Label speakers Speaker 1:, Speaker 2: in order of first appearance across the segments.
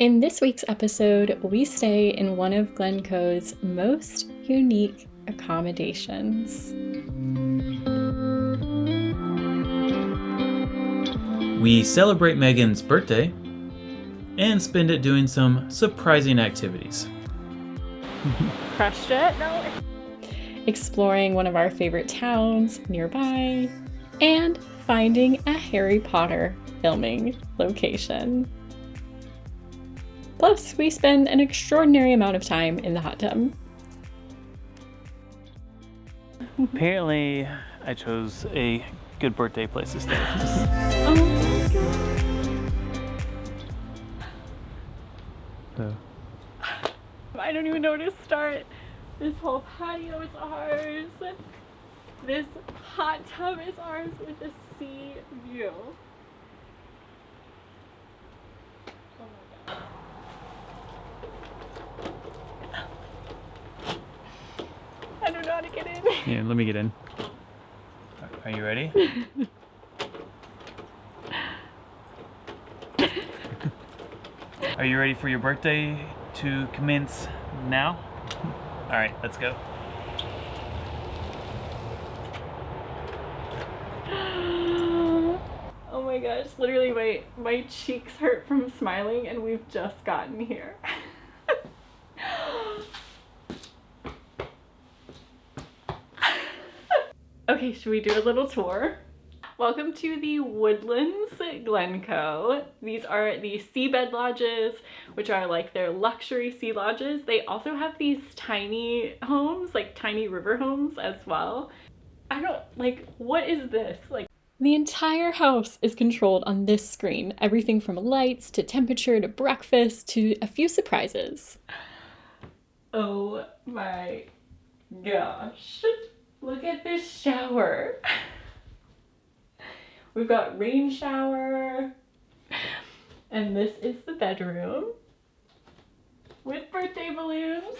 Speaker 1: In this week's episode, we stay in one of Glencoe's most unique accommodations.
Speaker 2: We celebrate Megan's birthday and spend it doing some surprising activities.
Speaker 1: Crushed it? No. Exploring one of our favorite towns nearby and finding a Harry Potter filming location. Plus, we spend an extraordinary amount of time in the hot tub.
Speaker 2: Apparently, I chose a good birthday place to stay.
Speaker 1: Oh my god.
Speaker 2: So.
Speaker 1: I don't even know where to start. This whole patio is ours. This hot tub is ours with a sea view. Oh my god. I don't know how to get in.
Speaker 2: Yeah, let me get in. Are you ready? Are you ready for your birthday to commence now? All right, let's go.
Speaker 1: Oh my gosh, literally my cheeks hurt from smiling and we've just gotten here. Okay, should we do a little tour? Welcome to the Woodlands Glencoe. These are the seabed lodges, which are like their luxury sea lodges. They also have these tiny homes, like tiny river homes as well. What is this? The entire house is controlled on this screen. Everything from lights to temperature to breakfast to a few surprises. Oh my gosh. Look at this shower. We've got rain shower. And this is the bedroom with birthday balloons.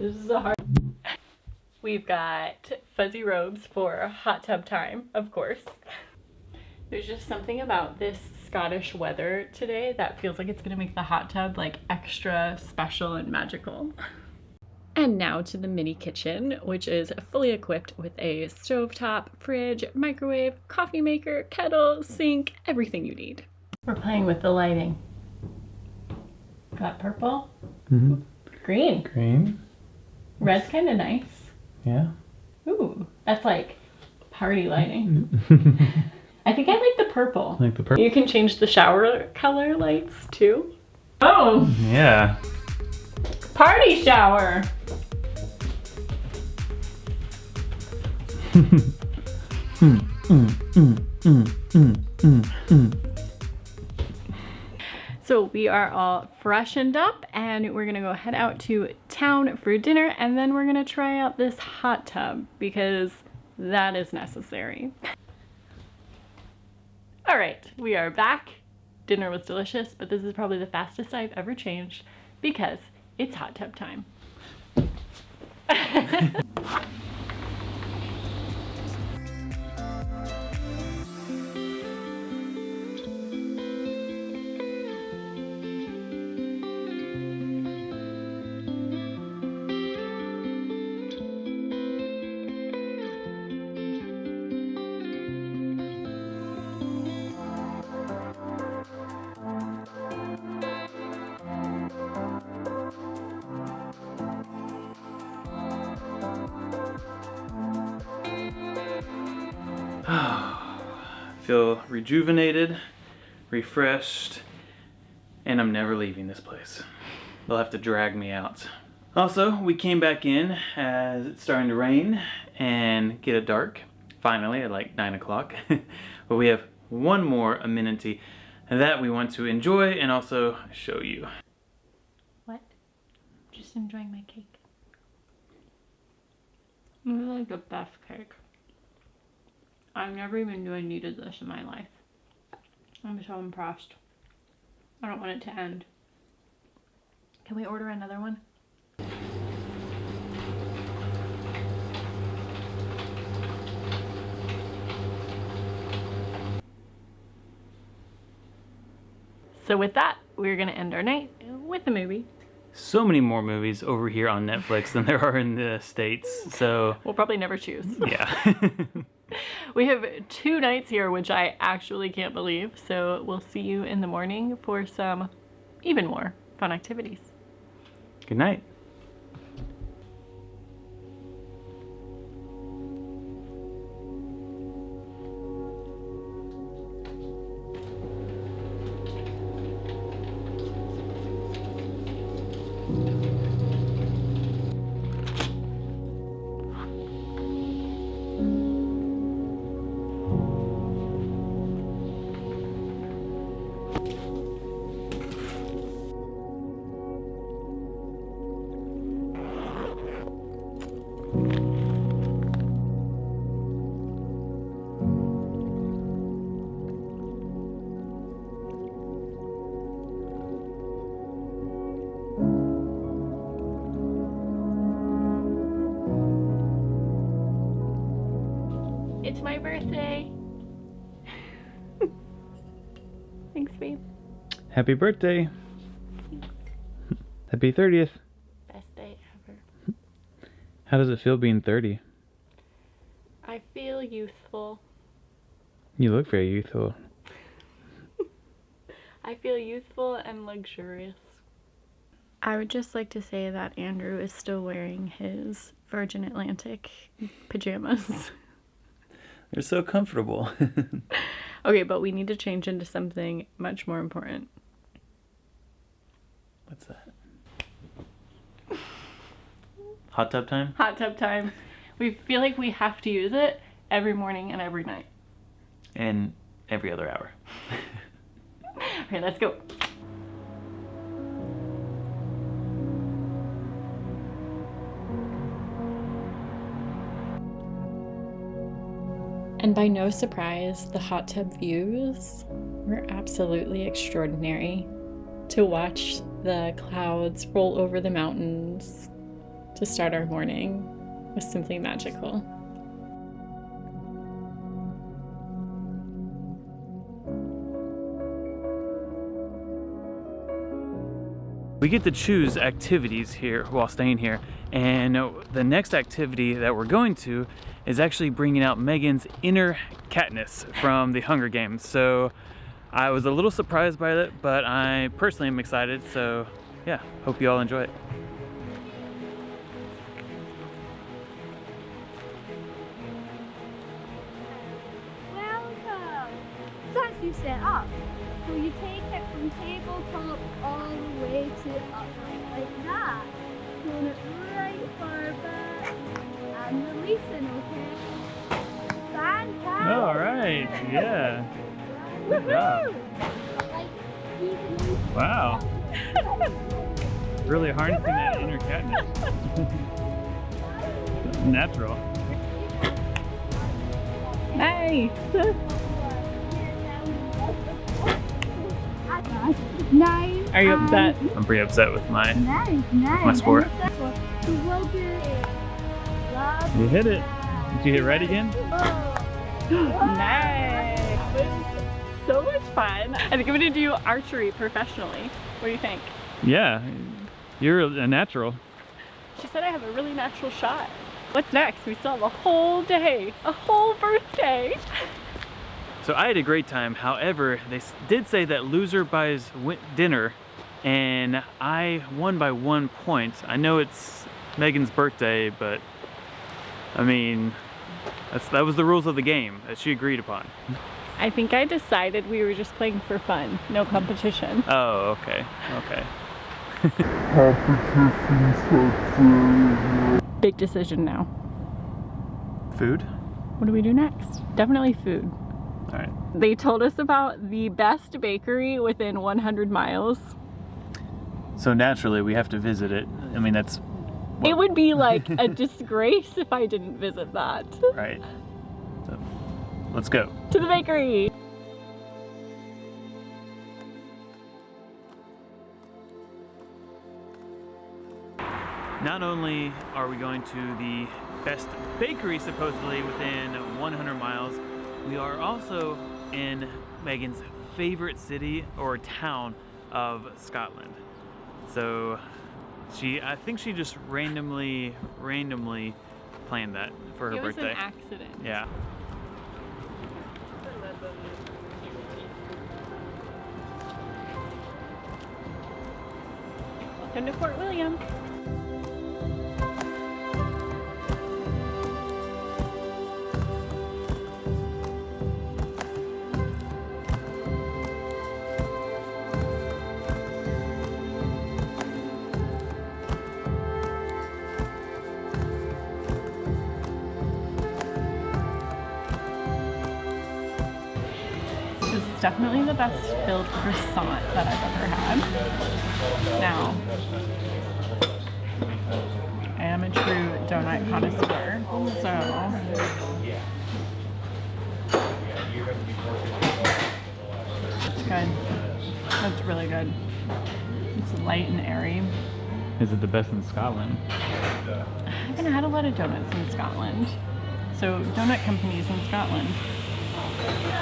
Speaker 1: This is a hard. We've got fuzzy robes for hot tub time, of course. There's just something about this Scottish weather today that feels like it's gonna make the hot tub like extra special and magical. And now to the mini kitchen, which is fully equipped with a stovetop, fridge, microwave, coffee maker, kettle, sink, everything you need. We're playing with the lighting. Got purple?
Speaker 2: Mm-hmm.
Speaker 1: Green.
Speaker 2: Green.
Speaker 1: Red's kind of nice.
Speaker 2: Yeah.
Speaker 1: Ooh, that's like party lighting. I think I like the purple.
Speaker 2: Like the purple?
Speaker 1: You can change the shower color lights too. Oh!
Speaker 2: Yeah.
Speaker 1: Party shower! So we are all freshened up and we're gonna go head out to town for dinner and then we're gonna try out this hot tub because that is necessary. All right, we are back. Dinner was delicious, but this is probably the fastest I've ever changed because it's hot tub time.
Speaker 2: Feel rejuvenated, refreshed, and I'm never leaving this place. They'll have to drag me out. Also, we came back in as it's starting to rain and get it dark, finally at like 9 o'clock. But we have one more amenity that we want to enjoy and also show you.
Speaker 1: What? Just enjoying my cake. This is like the best cake. I've never even knew I needed this in my life. I'm so impressed. I don't want it to end. Can we order another one? So with that, we're gonna end our night with a movie.
Speaker 2: So many more movies over here on Netflix than there are in the States, so...
Speaker 1: We'll probably never choose.
Speaker 2: Yeah.
Speaker 1: We have 2 nights here, which I actually can't believe, so we'll see you in the morning for some even more fun activities.
Speaker 2: Good night.
Speaker 1: It's my birthday. Thanks, babe.
Speaker 2: Happy birthday. Happy 30th.
Speaker 1: Best day ever.
Speaker 2: How does it feel being 30?
Speaker 1: I feel youthful.
Speaker 2: You look very youthful.
Speaker 1: I feel youthful and luxurious. I would just like to say that Andrew is still wearing his Virgin Atlantic pajamas.
Speaker 2: They're so comfortable.
Speaker 1: Okay, but we need to change into something much more important.
Speaker 2: What's that? Hot tub time?
Speaker 1: Hot tub time. We feel like we have to use it every morning and every night.
Speaker 2: And every other hour.
Speaker 1: Okay, let's go. And by no surprise, the hot tub views were absolutely extraordinary. To watch the clouds roll over the mountains to start our morning was simply magical.
Speaker 2: We get to choose activities here while staying here, and the next activity that we're going to is actually bringing out Megan's inner Katniss from the Hunger Games. So I was a little surprised by that, but I personally am excited, so yeah, hope you all enjoy it.
Speaker 3: Welcome! It's actually set up. So you take it from tabletop all the way to upright like that. Pulling it right far back and releasing, okay? Fantastic!
Speaker 2: All right, yeah. Good job.
Speaker 3: Like, even
Speaker 2: Wow. Really harnessing that inner Katniss. Natural.
Speaker 1: Nice!
Speaker 3: Nice.
Speaker 1: Are you upset?
Speaker 2: I'm pretty upset with my...
Speaker 3: Nice.
Speaker 2: score.
Speaker 3: So well good.
Speaker 2: You hit it. Did you hit right again?
Speaker 1: Nice! That was so much fun. I think I'm gonna do archery professionally. What do you think?
Speaker 2: Yeah, you're a natural.
Speaker 1: She said I have a really natural shot. What's next? We still have a whole day, a whole birthday.
Speaker 2: So I had a great time. However, they did say that loser buys dinner, and I won by 1 point. I know it's Megan's birthday, but I mean, that was the rules of the game that she agreed upon.
Speaker 1: I think I decided we were just playing for fun, no competition.
Speaker 2: Oh, okay, okay.
Speaker 1: Big decision now.
Speaker 2: Food?
Speaker 1: What do we do next? Definitely food.
Speaker 2: All right.
Speaker 1: They told us about the best bakery within 100 miles.
Speaker 2: So naturally, we have to visit it. I mean, that's...
Speaker 1: It would be like a disgrace if I didn't visit that.
Speaker 2: Right. So, let's go.
Speaker 1: To the bakery!
Speaker 2: Not only are we going to the best bakery supposedly within 100 miles, we are also in Megan's favorite city or town of Scotland. So I think she just randomly planned that for her birthday.
Speaker 1: It was an accident.
Speaker 2: Yeah.
Speaker 1: Welcome to Fort William. Definitely the best filled croissant that I've ever had. Now, I am a true donut connoisseur, so it's good. That's really good. It's light and airy.
Speaker 2: Is it the best in Scotland?
Speaker 1: I haven't had a lot of donuts in Scotland. So, donut companies in Scotland,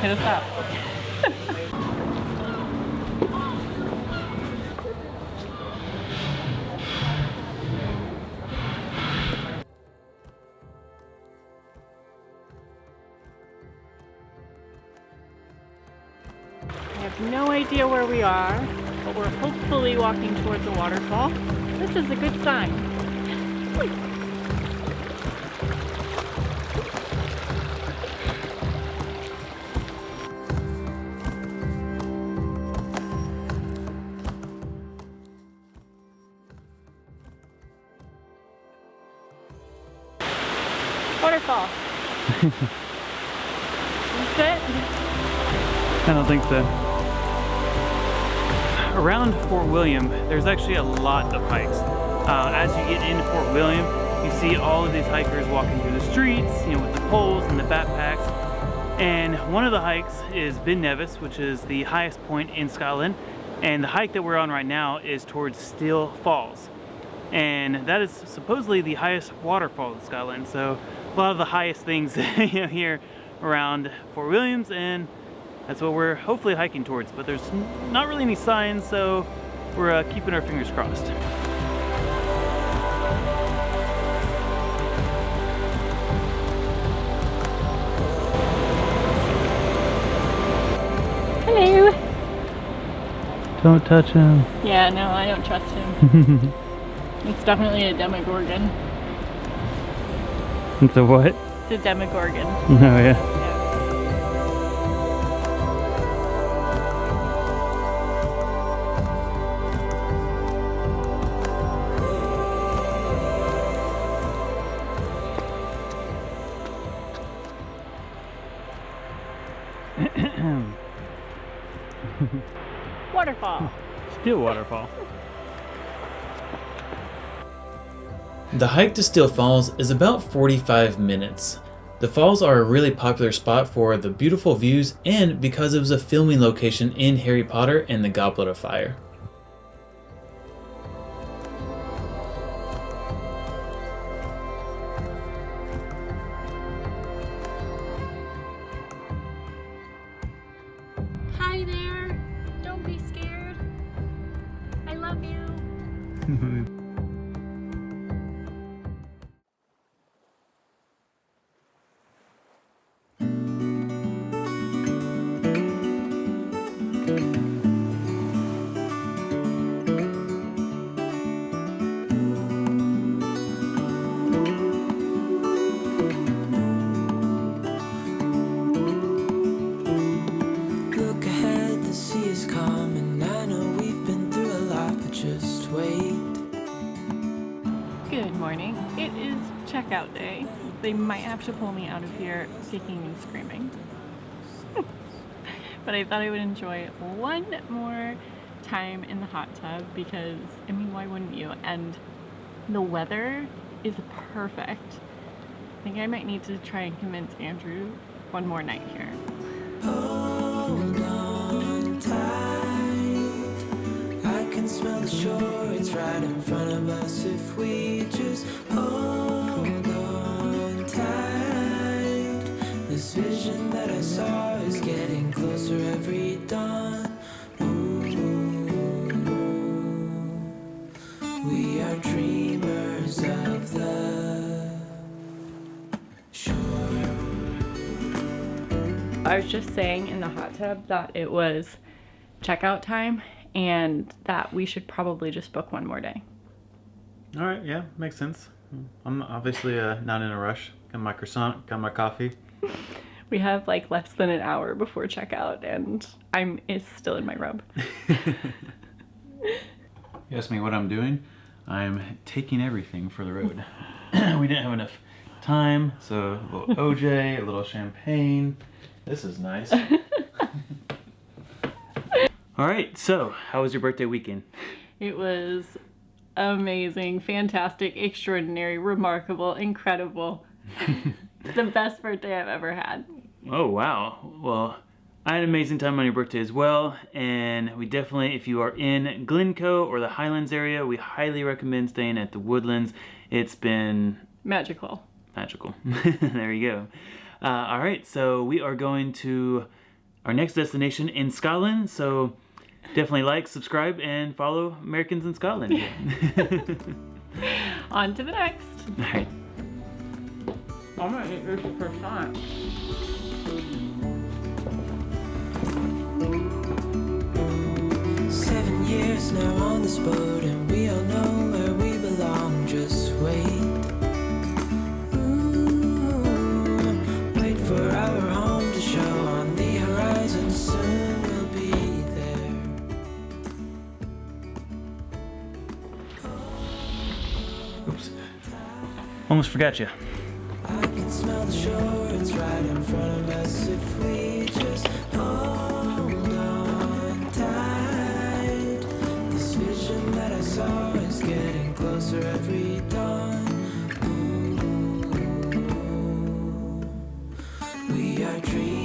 Speaker 1: hit us up. I have no idea where we are, but we're hopefully walking towards a waterfall. This is a good sign. Waterfall. Is it?
Speaker 2: I don't think so. Around Fort William, there's actually a lot of hikes. As you get into Fort William, you see all of these hikers walking through the streets, you know, with the poles and the backpacks. And one of the hikes is Ben Nevis, which is the highest point in Scotland. And the hike that we're on right now is towards Steall Falls. And that is supposedly the highest waterfall in Scotland. So a lot of the highest things you know, here around Fort Williams, and that's what we're hopefully hiking towards. But there's not really any signs, so we're keeping our fingers crossed.
Speaker 1: Hello.
Speaker 2: Don't touch him.
Speaker 1: Yeah, no, I don't trust him. It's definitely a demogorgon.
Speaker 2: It's a what?
Speaker 1: It's a demogorgon.
Speaker 2: Oh yeah.
Speaker 1: Waterfall.
Speaker 2: Steall waterfall.
Speaker 4: The hike to Steall Falls is about 45 minutes. The falls are a really popular spot for the beautiful views and because it was a filming location in Harry Potter and the Goblet of Fire.
Speaker 1: Hi there. Don't be scared. I love you.
Speaker 5: Look ahead, the sea is calm, and I know we've been through a lot, but just wait.
Speaker 1: Good morning. It is checkout day. They might have to pull me out of here kicking and screaming. But I thought I would enjoy one more time in the hot tub because, I mean, why wouldn't you? And the weather is perfect. I think I might need to try and convince Andrew one more night here.
Speaker 5: Hold on tight. I can smell the shore, it's right in front of us if we just hold on tight. This vision that I saw is getting closer. closer every dawn. We are dreamers of the shore.
Speaker 1: I was just saying in the hot tub that it was checkout time and that we should probably just book one more day.
Speaker 2: All right, yeah, makes sense. I'm obviously not in a rush. Got my croissant, got my coffee.
Speaker 1: We have like less than an hour before checkout and it's still in my robe.
Speaker 2: You asked me what I'm doing. I'm taking everything for the road. We didn't have enough time, so a little OJ, a little champagne. This is nice. All right, so how was your birthday weekend?
Speaker 1: It was amazing, fantastic, extraordinary, remarkable, incredible. The best birthday I've ever had.
Speaker 2: Oh, wow. Well, I had an amazing time on your birthday as well, and we definitely, if you are in Glencoe or the Highlands area, we highly recommend staying at the Woodlands. It's been
Speaker 1: Magical.
Speaker 2: There you go. All right, so we are going to our next destination in Scotland, so definitely like, subscribe, and follow Americans in Scotland.
Speaker 1: On to the next.
Speaker 2: All right.
Speaker 1: I'm gonna eat this first time.
Speaker 5: 7 years now on this boat, and we all know where we belong. Just wait. Wait for our home to show on the horizon. Soon we'll be there.
Speaker 2: Oops. Almost forgot you.
Speaker 5: I can smell the shore, it's right in front of us. If we just hold on tight, this vision that I saw is getting closer every dawn. We are dreaming.